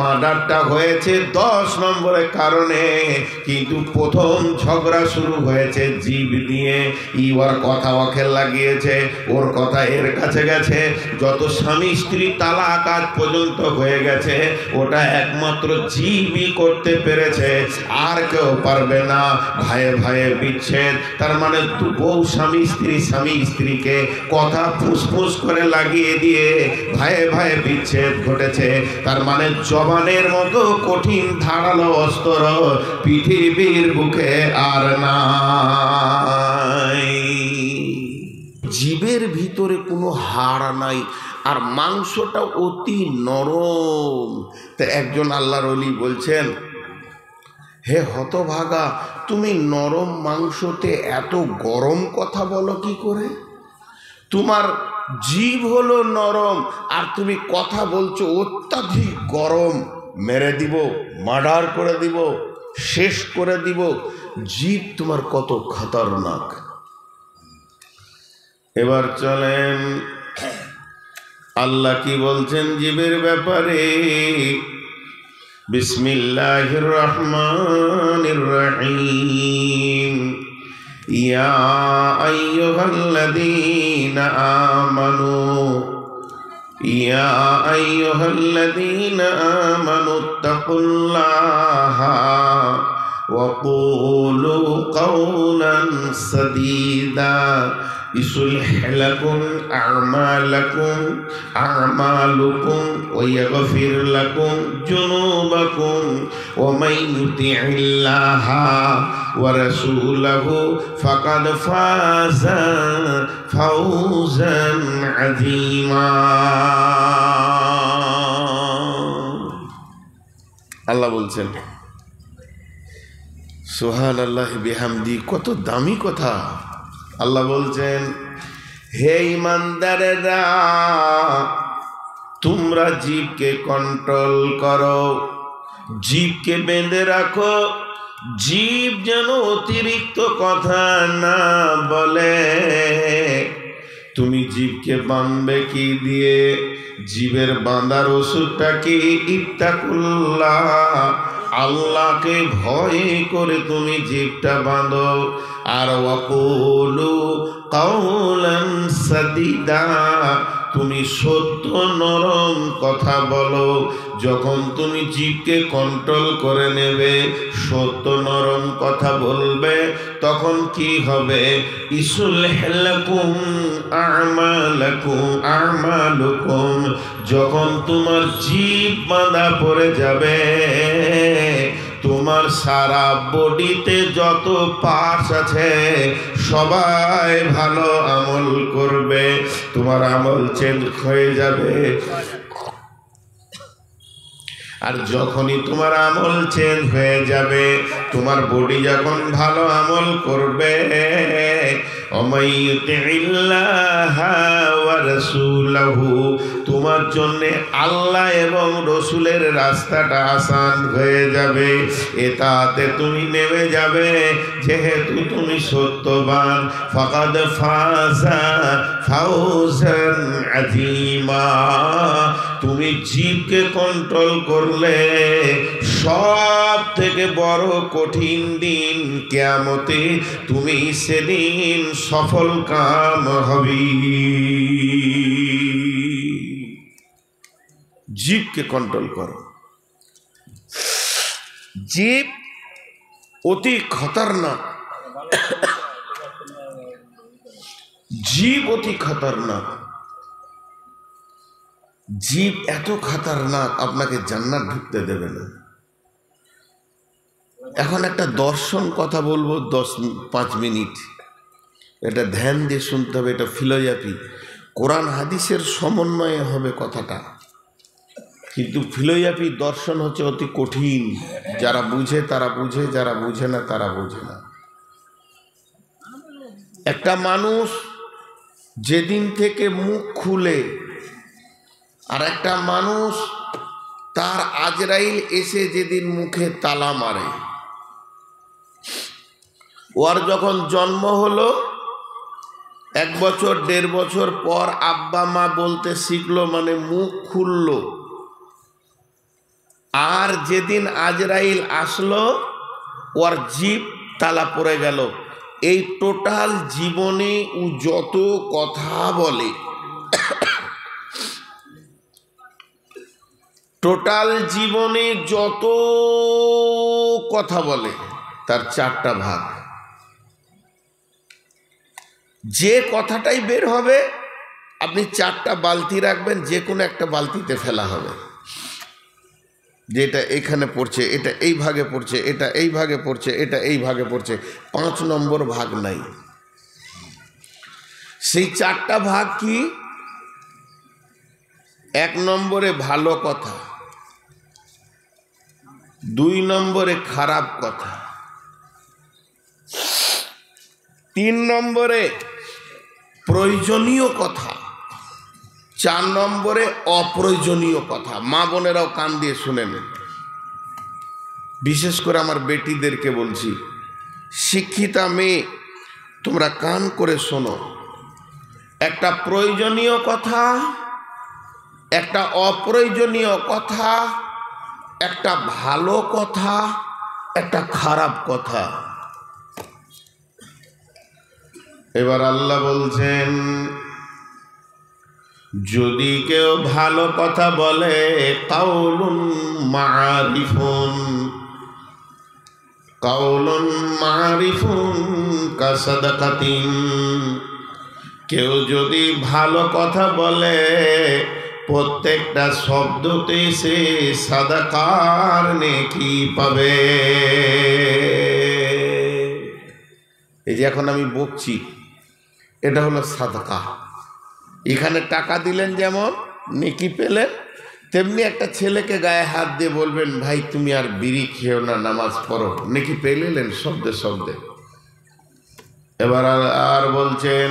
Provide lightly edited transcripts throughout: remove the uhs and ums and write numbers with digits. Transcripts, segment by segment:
মার্ডারটা হয়েছে 10 নম্বরের কারণে, কিন্তু প্রথম ঝগড়া শুরু হয়েছে জীব দিয়ে। ওর কথা ওকে লাগিয়েছে, ওর কথা এর কাছে গেছে, যত স্বামী স্ত্রী তালাক আজ পর্যন্ত হয়ে গেছে ওটা একমাত্র জীবই করতে পেরেছে, আর কেউ পারবে না। ভাইয়ে ভাইয়ে বিচ্ছেদ, তার মানে বউ স্বামী স্ত্রীকে কথা ফুসফুস করে লাগিয়ে দিয়ে ভাইয়ে ভাইয়ে বিচ্ছেদ ঘটেছে। তার মানে জবানের মতো কঠিন ধারালো অস্ত্র পৃথিবীর বুকে আর নাই। জীবের ভিতরে কোনো হাড় নাই, আর মাংসটা অতি নরম। তা একজন আল্লাহর ওলি বলছেন, হে হতভাগা, তুমি নরম মাংসতে এত গরম কথা বলো কি করে? তোমার জীব হলো নরম, আর তুমি কথা বলছো অত্যাধিক গরম। মেরে দিব, মার্ডার করে দিব, শেষ করে দিব। জীব তোমার কত খতরনাক। এবার চলেন আল্লাহ কি বলছেন জীবের ব্যাপারে। বিসমিল্লাহির রহমানির রহিম। ইয়া আইয়ুহাল্লাযীনা আমানু ইত্তাকুল্লাহা ওয়া কুলু কাওলান সাদীদা يصلح لكم أعمالكم ويغفر لكم ذنوبكم ومن يطع الله ورسوله فقد فاز فوزا عظيما। আল্লাহ বলছেন, সুবহানাল্লাহ বিহামদি, কত দামি কথা। আল্লাহ বলছেন, হে ঈমানদারেরা, তোমরা জীবকে কন্ট্রোল করো, জীবকে বেঁধে রাখো, জীব যেন অতিরিক্ত কথা না বলে। তুমি জীবকে বাঁধবে কি দিয়ে? জীবের বাঁধার ওষুধটা কি? ইত্তাকুল্লাহ, আল্লাহকে ভয় করে তুমি জীবটা বাঁধো। আর ওয়াকুলু কাওলান সাদীদা, তুমি সত্য নরম কথা বলো। যখন তুমি জীবকে কন্ট্রোল করে নেবে, সত্য নরম কথা বলবে, তখন কি হবে? ইসলিহ লাকুম আমালুকুম, যখন তোমার জীব বাঁধা পড়ে যাবে, তোমার সারা বডিতে যত পার্টস আছে সবাই ভালো আমল করবে, তোমার আমল চেঞ্জ হয়ে যাবে। আর যখনই তোমার আমল চেঞ্জ হয়ে যাবে, তোমার বডি যখন ভালো আমল করবে, তোমার জন্য আল্লাহ এবং রসুলের রাস্তাটা আসান হয়ে যাবে। এটাতে তুমি নেমে যাবে, যেহেতু তুমি সত্যবান। ফাকাদ ফাজা ফাওজান আযীমা, তুমি জীবকে কন্ট্রোল করলে সব থেকে বড় কঠিন দিন কিয়ামতে তুমি সেদিন সফল কাম হবি। জীবকে কন্ট্রোল করো। জীব অতি খতরনাক, জীব অতি খতরনাক। জীব এত খতরনাক, আপনাকে জান্নাত ঢুকতে দেবে না। এখন একটা দর্শন কথা বলবো 5 মিনিট, এটা ধ্যান দিয়ে শুনতে হবে। এটা ফিলোসফি, কোরআন হাদিসের সমন্বয়ে হবে কথাটা, কিন্তু ফিলোসফি দর্শন হচ্ছে অতি কঠিন। যারা বুঝে তারা বুঝে, যারা বুঝে না তারা বুঝে না। একটা মানুষ যেদিন থেকে মুখ খুলে, আর একটা মানুষ তার আজরাইল এসে যেদিন মুখে তালা মারে, ওর যখন জন্ম হলো 1 বছর 1.5 বছর পর আব্বা মা বলতে শিখলো, মানে মুখ খুললো। আর যেদিন আজরাইল আসলো ওর জিভ তালা পড়ে গেল। এই টোটাল জীবনে ও যত কথা বলে, টোটাল জীবনে যত কথা বলে তার 4টা ভাগ। যে কথাটাই বের হবে আপনি 4টা বালতি রাখবেন, যে কোনো একটা বালতিতে ফেলা হবে। যেটা এখানে পড়ছে, এটা এই ভাগে পড়ছে, এটা এই ভাগে পড়ছে, এটা এই ভাগে পড়ছে, 5 নম্বর ভাগ নাই। সেই 4টা ভাগ কি? 1 নম্বরে ভালো কথা, 2 নম্বরে খারাপ কথা, 3 নম্বরে প্রয়োজনীয় কথা, 4 নম্বরে অপ্রয়োজনীয় কথা। মা বোনেরাও কান দিয়ে শুনে নেন, বিশেষ করে আমার বেটিদেরকে বলছি, শিক্ষিতা মেয়ে তোমরা কান করে শোনো। একটা প্রয়োজনীয় কথা, একটা অপ্রয়োজনীয় কথা, একটা ভালো কথা, একটা খারাপ কথা। এবার আল্লাহ বলছেন, যদি কেউ ভালো কথা বলে, কাউলুন মারিফুন, কাউলুন মারিফুন কাসাদাকাতিন। কেউ যদি ভালো কথা বলে, প্রত্যেকটা শব্দতে সে সাদাকার নেকি পাবে। এই যে এখন আমি বকছি, এটা হলো সাদাকা। এখানে টাকা দিলেন যেমন নেকি পেলেন, তেমনি একটা ছেলেকে গায়ে হাত দিয়ে বলবেন, ভাই তুমি আর বিড়ি খেও না, নামাজ পড়ো, নেকি পেলেন শব্দে শব্দে। এবার আর বলছেন,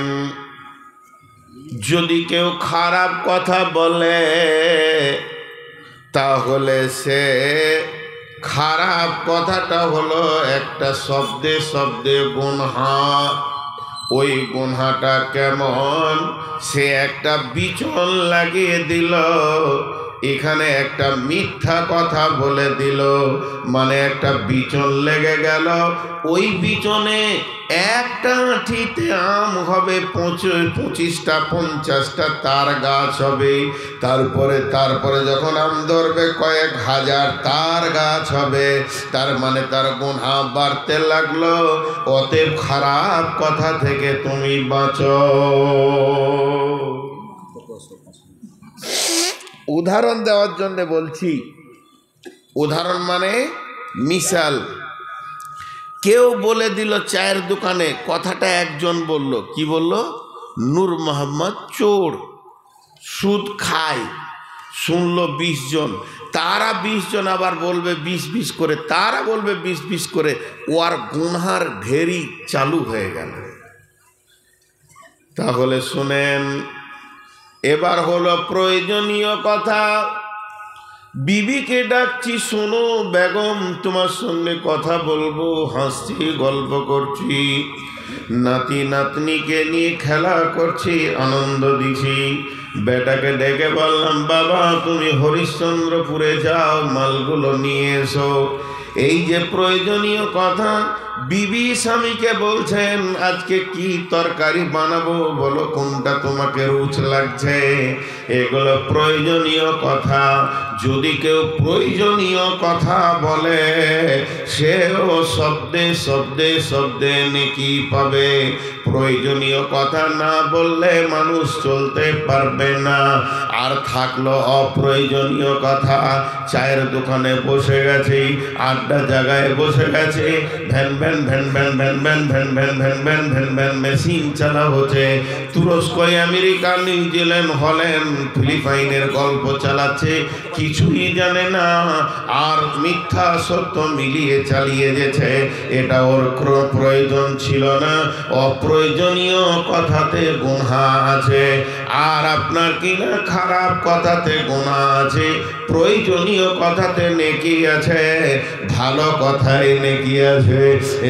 যদি কেউ খারাপ কথা বলে, তাহলে সে খারাপ কথাটা হলো একটা শব্দে শব্দে গুনহা। ওই গুনহাটা কেমন? সে একটা বিচন লাগিয়ে দিল, এখানে একটা মিথ্যা কথা বলে দিল, মানে একটা বিচন লেগে গেল। ওই বিচনে একটা আঁঠিতে আম হবে 25টা 50টা তার গাছ হবে, তারপরে যখন আম ধরবে কয়েক হাজার তার গাছ হবে। তার মানে তার গুনাহ বাড়তে লাগলো। অতএব খারাপ কথা থেকে তুমি বাঁচো। উদাহরণ দেওয়ার জন্য বলছি, উদাহরণ মানে মিসাল। কেউ বলে দিল চায়ের দোকানে, কথাটা একজন বলল, কি বলল? নূর মোহাম্মদ চোর, সুদ খায়। শুনলো 20 জন, তারা 20 জন আবার বলবে 20 করে, তারা বলবে 20 করে। ওর গুনহার ঢেরি চালু হয়ে গেল। তাহলে শুনেন, এবার হলো প্রয়োজনীয় কথা। বিবিকে ডাকছি, শোনো বেগম, তোমার সঙ্গে কথা বলবো, হাসছি, গল্প করছি, নাতি নাতনিকে নিয়ে খেলা করছি, আনন্দ দিছি। বেটাকে ডেকে বললাম, বাবা তুমি হরিশ্চন্দ্রপুরে যাও, মালগুলো নিয়ে এসো। এই যে প্রয়োজনীয় কথা, বিবি স্বামীকে বলছেন, আজকে কি তরকারি বানাবো, বলো কোনটা তোমাকে রুচ লাগছে। এগুলো প্রয়োজনীয় কথা। যদি কেউ প্রয়োজনীয় কথা বলে, সেও শব্দে শব্দে শব্দে নেকি পাবে। প্রয়োজনীয় কথা না বললে মানুষ চলতে পারবে না। আর থাকলো অপ্রয়োজনীয় কথা, চায়ের দোকানে বসে গেছে, আড্ডা জায়গায় বসে গেছে, van van van van van van van van van van van van machine চালা হচ্ছে। তুরস্ক, আমেরিকা, নিউজিল্যান্ড, হল্যান্ড, ফিলিপাইনের গল্প চালাচ্ছে, কিছুই জানে না। আর মিথ্যা সত্য মিলিয়ে চালিয়ে গেছে। এটা ওর কোনো প্রয়োজন ছিল না। অপ্রয়োজনীয় কথাতে গুনাহ আছে। আর আপনার কিনা খারাপ কথাতে গুনাহ আছে, প্রয়োজনীয় কথাতে নেকি আছে, ভালো কথায় নেকি আছে।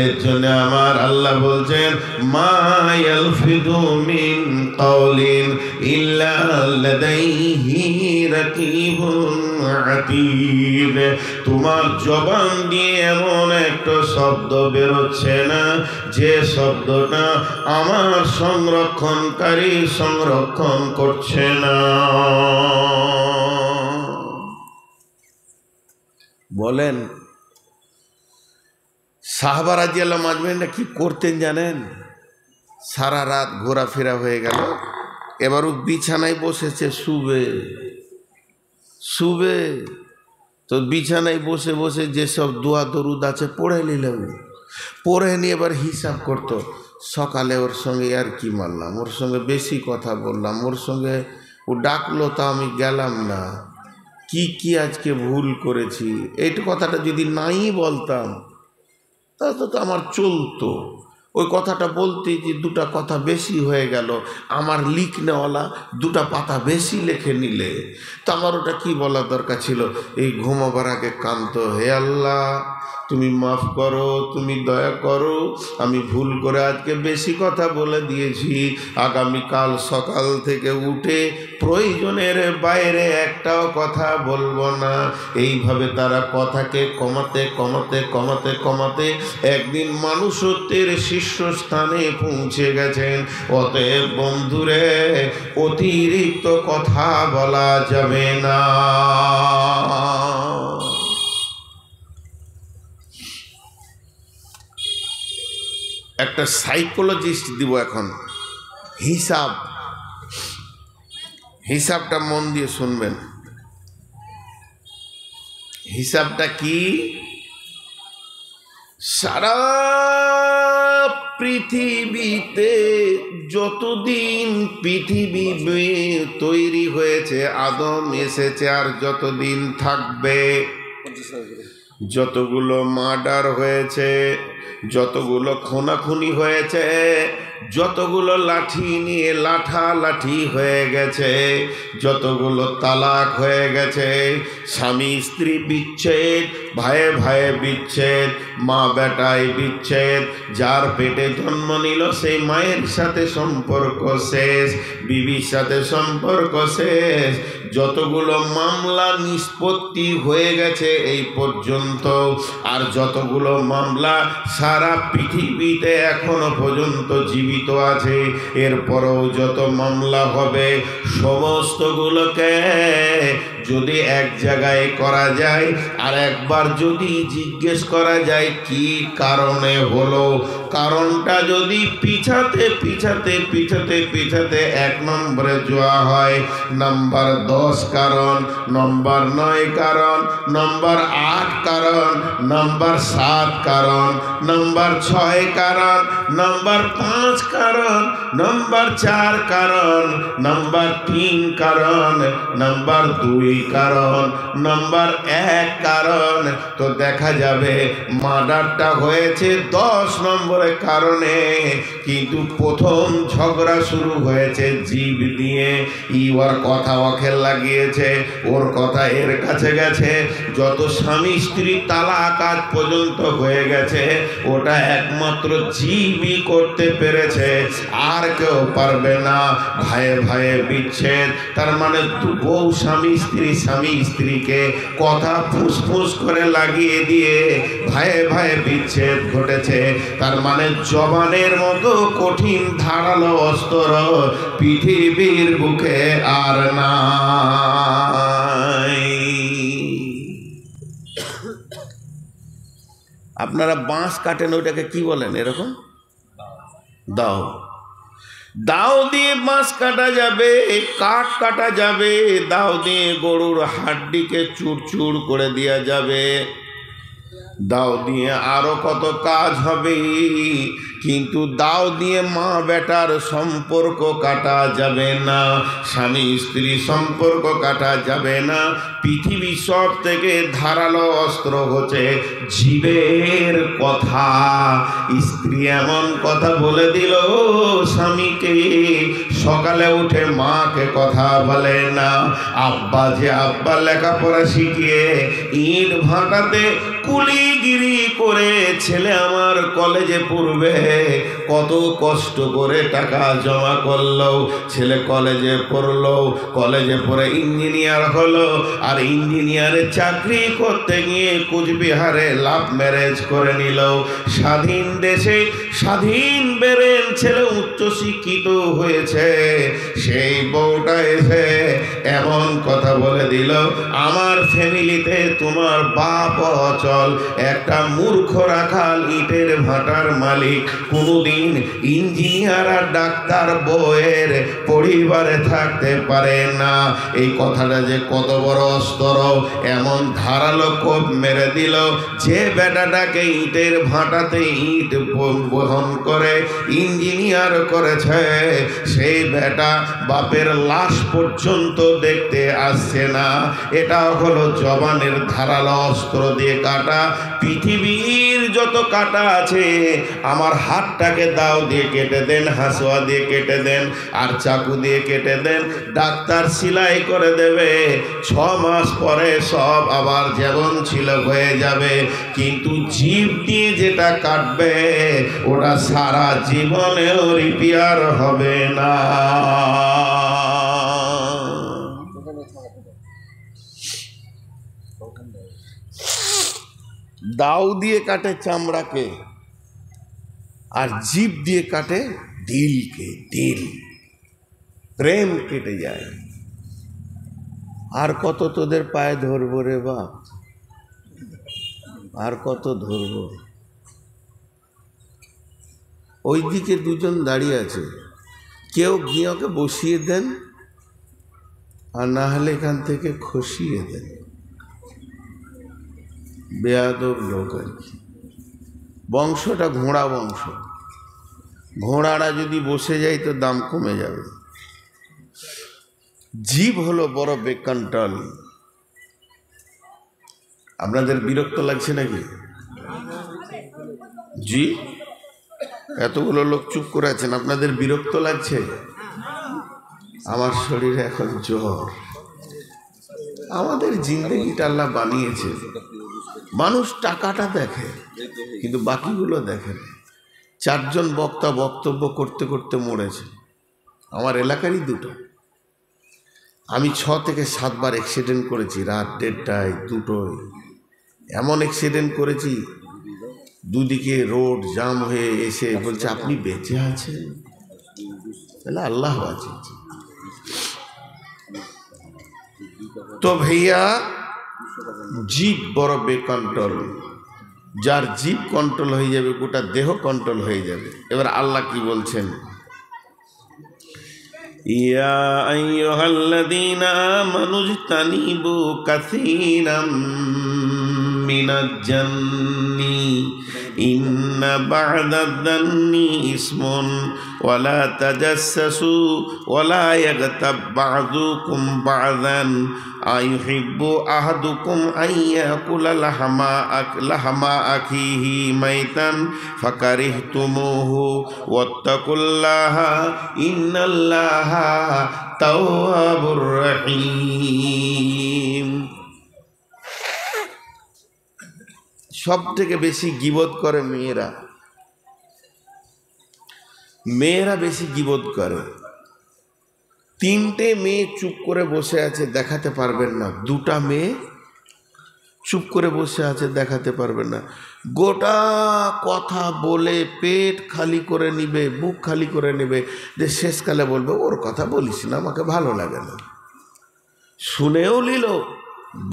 এর জন্য আমার আল্লাহ বলছেন মা ইয়ালফিদু মিন কাওলিন ইল্লা লাদাইহি রাকিবুন আতীদ। তোমার জবান দিয়ে এমন একটা শব্দ বেরোচ্ছে না যে শব্দটা আমার সংরক্ষণকারী সংরক্ষণ করছে না। বলেন সাহাবা রাদিয়াল্লাহু আজমাইনরা কি করতেন জানেন? সারা রাত ঘোরাফেরা হয়ে গেল, এবারও বিছানায় বসেছে শুবে তো বিছানায় বসে বসে যেসব দোয়া দরুদ আছে পড়ে নিলেন, পড়ে নিয়ে এবার হিসাব করতো, সকালে ওর সঙ্গে আর কি মারলাম, ওর সঙ্গে বেশি কথা বললাম, ওর সঙ্গে ও ডাকলো তা আমি গেলাম না, কি আজকে ভুল করেছি। এইটা কথাটা যদি নাই বলতাম তাহলে তো আমার চলতো। ওই কথাটা বলতে যে দুটা কথা বেশি হয়ে গেল, আমার লিখনেওয়ালা দুটা পাতা বেশি লিখে নিলে তো আমার ওটা কি বলার দরকার ছিল। এই ঘুমাবার আগে কাঁদতো, হে আল্লাহ তুমি মাফ করো, তুমি দয়া করো, আমি ভুল করে আজকে বেশি কথা বলে দিয়েছি, আগামীকাল সকাল থেকে উঠে প্রয়োজনের বাইরে একটাও কথা বলবো না। এইভাবে তারা কথাকে কমাতে কমাতে কমাতে কমাতে একদিন মানুষত্বের শীর্ষস্থানে পৌঁছে গেছেন। অতএব বন্ধুরে অতিরিক্ত কথা বলা যাবে না। একটা সাইকোলজিস্ট দিব এখন, হিসাবটা মন দিয়ে শুনবেন। হিসাবটা কি? সারা পৃথিবীতে যতদিন পৃথিবী তৈরি হয়েছে, আদম এসেছে আর যতদিন থাকবে, যতগুলো মার্ডার হয়েছে, যতগুলো খুনাখুনি হয়েছে, যতগুলো লাঠি নিয়ে লাঠালাঠি হয়ে গেছে, যতগুলো তালাক হয়ে গেছে, স্বামী স্ত্রী বিচ্ছেদ, ভাইয়ে ভাইয়ে বিচ্ছেদ, মা বেটায় বিচ্ছেদ, যার পেটে জন্ম নিল সেই মায়ের সাথে সম্পর্ক শেষ, বিবির সাথে সম্পর্ক শেষ, যতগুলো মামলা নিষ্পত্তি হয়ে গেছে এই পর্যন্ত, আর যতগুলো মামলা সারা পৃথিবীতে এখনো পর্যন্ত জীবিত আছে, এরপরেও যত মামলা হবে সমস্তগুলোকে যদি এক জায়গায় করা যায় আর একবার যদি জিজ্ঞেস করা যায় কি কারণে হলো, কারণটা যদি পিছাতে পিছাতে পিছাতে পিছাতে 1 নম্বরে যাওয়া হয়, নাম্বার 10 কারণ, নম্বর 9 কারণ, নম্বর 8 কারণ, নম্বর 7 কারণ, নম্বর 6 কারণ, নম্বর 5 কারণ, নম্বর 4 কারণ, নম্বর 3 কারণ, নম্বর 2 কারণ, নম্বর 1 কারণ, তো দেখা যাবে মার্ডারটা হয়েছে 10 নম্বরের কারণে, কিন্তু প্রথম ঝগড়া শুরু হয়েছে জীব দিয়ে। ওর কথা ওকে লাগিয়েছে, ওর কথা এর কাছে গেছে, যত স্বামী স্ত্রী তালাক আজ পর্যন্ত হয়ে গেছে ওটা একমাত্র জীবই করতে পেরেছে, আর কেউ পারবে না। ভাইয়ে ভাইয়ে বিচ্ছেদ, তার মানে বউ স্বামী স্ত্রীকে কথা ফুসফুস করে লাগিয়ে দিয়ে ভাইয়ে ভাইয়ে বিচ্ছেদ ঘটেছে। তার মানে জবানের মতো কঠিন ধারালো অস্ত্র পৃথিবীর বুকে আর নাই। আপনারা বাঁশ কাটেন, ওইটাকে কি বলেন? এরকম দাও, দাও দিয়ে বাঁশ কাটা যাবে, কাঠ কাটা যাবে, দাও দিয়ে গরুর হাড্ডিকে চুরচুর করে দেওয়া যাবে, দাও দিয়ে আরো কত কাজ হবে, কিন্তু দাও দিয়ে মা বেটার সম্পর্ক কাটা যাবে না, স্বামী স্ত্রী সম্পর্ক কাটা যাবে না। পৃথিবীর সব থেকে ধারালো অস্ত্র হচ্ছে জীবের কথা। স্ত্রী এমন কথা বলে দিল স্বামীকে, সকালে উঠে মাকে কথা বলে না। আব্বা যে আব্বা লেখাপড়া শিখিয়ে ইট ভাটাতে কুলিগিরি করে ছেলে আমার কলেজে পড়বে, কত কষ্ট করে টাকা জমা করলো, ছেলে কলেজে পড়লো, কলেজে পড়ে ইঞ্জিনিয়ার হলো, আর ইঞ্জিনিয়ারের চাকরি করতে গিয়ে কুচবিহারে লাভ ম্যারেজ করে নিল। স্বাধীন দেশে স্বাধীন বেরেন ছেলে উচ্চশিক্ষিত হয়েছে, সেই বউটা এসে এমন কথা বলে দিল, আমার ফ্যামিলিতে তোমার বাপ অচল, একটা মূর্খ রাখাল ইটের ভাটার মালিক কোনোদিন ইঞ্জিনিয়ার আর ডাক্তার বউয়ের পরিবারে থাকতে পারে না। এই কথাটা যে কত বড় অস্ত্র, এমন ধারালো কোপ মেরে দিল, যে বেটাটাকে ইটের ভাটাতে ইট বহন করে ইঞ্জিনিয়ার করেছে, সেই বেটা বাপের লাশ পর্যন্ত দেখতে আসছে না। এটা হলো জবানের ধারালো অস্ত্র দিয়ে কাটা। পৃথিবীর যত কাটা আছে, আমার হাতটাকে দাও দিয়ে কেটে দেন, হাসুয়া দিয়ে কেটে দেন, আর চাকু দিয়ে কেটে দেন, ডাক্তার সেলাই করে দেবে, 6 মাস পরে সব আবার যেমন ছিল হয়ে যাবে। কিন্তু জীব দিয়ে যেটা কাটবে, ওটা সারা জীবনেও রিপেয়ার হবে না। দাও দিয়ে কাটে চামড়াকে, আর জীব দিয়ে কাটে দিলকে। দিল প্রেম কেটে যায়। আর কত তোদের পায়ে ধরবো রে বাপ, আর কত ধরবো? ওই দিকে দুজন দাঁড়িয়ে আছে, কেউ গিয়েকে বসিয়ে দেন, আর না হলে এখান থেকে খসিয়ে দেন। বেয়াদব লোক আর কি। বংশটা ঘোড়া বংশ, ঘোড়ারা যদি বসে যায় তো দাম কমে যাবে। জীব হলো বড় বেকন্ট্রোল। আপনাদের বিরক্ত লাগছে নাকি? জি, এতগুলো লোক চুপ করে আছেন, আপনাদের বিরক্ত লাগছে? আমার শরীরে এখন জ্বর। আমাদের জিন্দগিটা আল্লাহ বানিয়েছে, মানুষ টাকাটা দেখে কিন্তু বাকিগুলো দেখে না। 4 জন বক্তা বক্তব্য করতে করতে মরেছে, আমার এলাকারই 2টো। আমি 6 থেকে 7 বার অ্যাক্সিডেন্ট করেছি, রাত 1:30টায় 2টোয়। এমন অ্যাক্সিডেন্ট করেছি, দুদিকে রোড জাম হয়ে এসে বলছে আপনি বেঁচে আছেন, তাহলে আল্লাহ বাঁচিয়েছে। তো ভাইয়া, জীব বড় বেকন্ট্রোল। যার জীব কন্ট্রোল হয়ে যাবে, গোটা দেহ কন্ট্রোল হয়ে যাবে। এবার আল্লাহ কি বলছেন? ইয়া আইয়ুহাল্লাযীনা আমানু ইজতানিবু কাসীরাম মিনাজ জান্নি ইন্না বা'দায-যান্নি ইসমুন ওয়া লা তাজাসসু ওয়া লা ইয়াগতাব বা'দুকুম বা'দান আইয়ুহিব্বু আহাদুকুম আইয়াকুলা লাহমা আখিহি মাইতান ফাকারিহতুমুহু ওয়াত্তাকুল্লাহা ইন্নাল্লাহা তাওয়াবুর রহিম। সব থেকে বেশি গীবত করে মেয়েরা। মেয়েরা বেশি গীবত করে। 3টে মেয়ে চুপ করে বসে আছে, দেখাতে পারবেন না। 2টা মেয়ে চুপ করে বসে আছে, দেখাতে পারবেন না। গোটা কথা বলে পেট খালি করে নিবে, বুক খালি করে নেবে, যে শেষকালে বলবে ওর কথা বলিস না, আমাকে ভালো লাগে না। শুনেও নিল,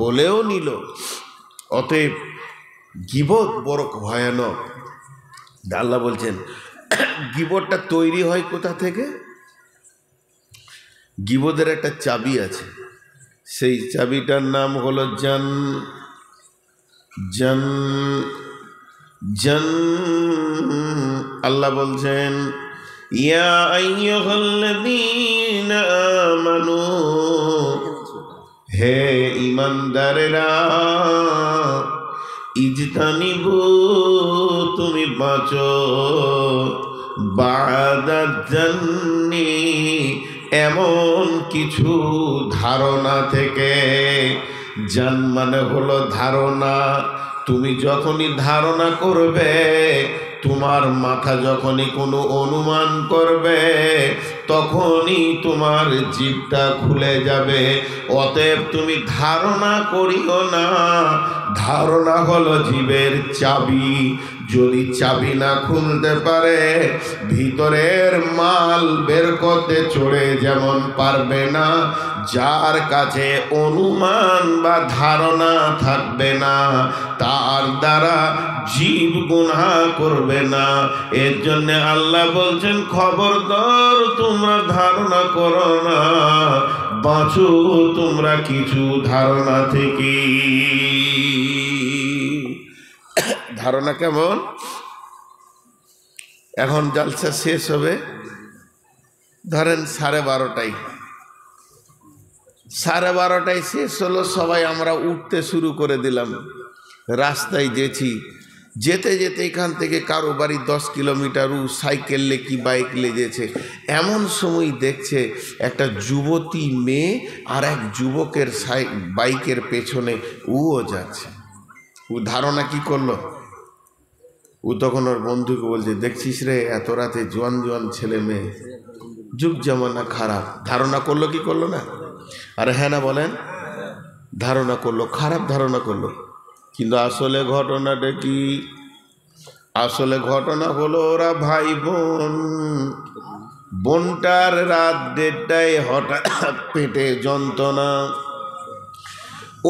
বলেও নিল। অতএব গীবত বড় ভয়ানক। আল্লাহ বলছেন গীবতটা তৈরি হয় কোথা থেকে? গীবতের একটা চাবি আছে, সেই চাবিটার নাম হলো জন জন আল্লাহ বলছেন ইয়া আইয়ুহাল্লাযীনা আমানু, হে ঈমানদারেরা, ইজতানিবু, তুমি বাঁচো, বা'দাজ জান্নি, এমন কিছু ধারণা থেকে। জান মানে হলো ধারণা। তুমি যখনই ধারণা করবে, তোমার মাথা যখনই কোনো অনুমান করবে, তখনই তোমার জিভটা খুলে যাবে। অতএব তুমি ধারণা করিও না। ধারণা হলো জীবের চাবি। যদি চাবি না খুলতে পারে, ভিতরের মাল বের করতে চড়ে যেমন পারবে না, যার কাছে অনুমান বা ধারণা থাকবে না, তার দ্বারা জীব গুনাহ করবে না। এর জন্য আল্লাহ বলছেন, খবরদার তোমরা ধারণা করো না, বাঁচো তোমরা কিছু ধারণা থেকে। ধারণা কেমন? এখন জালসা শেষ হবে, ধরেন 12:30, 12:30 শেষ হলো, সবাই আমরা উঠতে শুরু করে দিলাম। রাস্তায় যেতে যেতে এখান থেকে কারো বাড়ি 10 কিলোমিটার, সাইকেল লে কি বাইক লে যেছে। এমন সময় দেখছে একটা যুবতী মেয়ে আর এক যুবকের বাইকের পেছনে ও যাচ্ছে। ও ধারণা কি করলো? ও তখন ওর বন্ধুকে বলছে, দেখছিস রে, এত রাতে জোয়ান জোয়ান ছেলে মেয়ে, যুগ জামানা খারাপ। ধারণা করলো কি করলো না? আরে হ্যাঁ না বলেন? ধারণা করলো, খারাপ ধারণা করলো। কিন্তু আসলে ঘটনাটা কি? আসলে ঘটনা হলো ওরা ভাই বোন। বোনটার রাত 1:30টায় হঠাৎ পেটে যন্ত্রণা,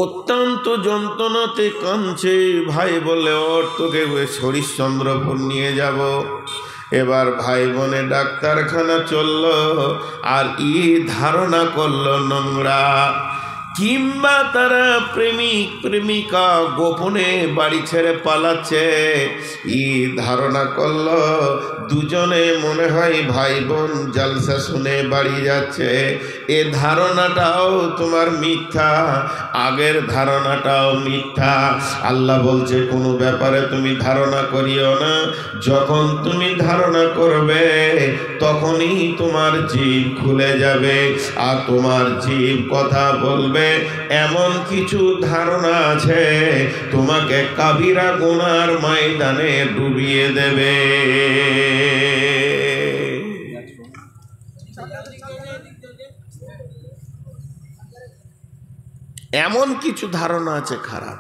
অত্যন্ত যন্ত্রণাতে কাঁদছে। ভাই বলে, ওর তোকে হরিশ্চন্দ্রপুর নিয়ে যাব। এবার ভাই বোনে ডাক্তারখানা চলল, আর ধারণা করলো নোংরা, কিংবা তারা প্রেমিক প্রেমিকা গোপনে বাড়ি ছেড়ে পালাচ্ছে। ধারণা করলো দুজনে মনে হয় ভাই বোন জালসা শুনে বাড়ি যাচ্ছে। এ ধারণাটাও তোমার মিথ্যা, আগের ধারণাটাও মিথ্যা। আল্লাহ বলছে, কোনো ব্যাপারে তুমি ধারণা করিও না। যখন তুমি ধারণা করবে, তখনই তোমার জিভ খুলে যাবে, আর তোমার জিভ কথা বলবে। এমন কিছু ধারণা আছে তোমাকে কাবিরা গুনার ময়দানে ডুবিয়ে দেবে। এমন কিছু ধারণা আছে খারাপ।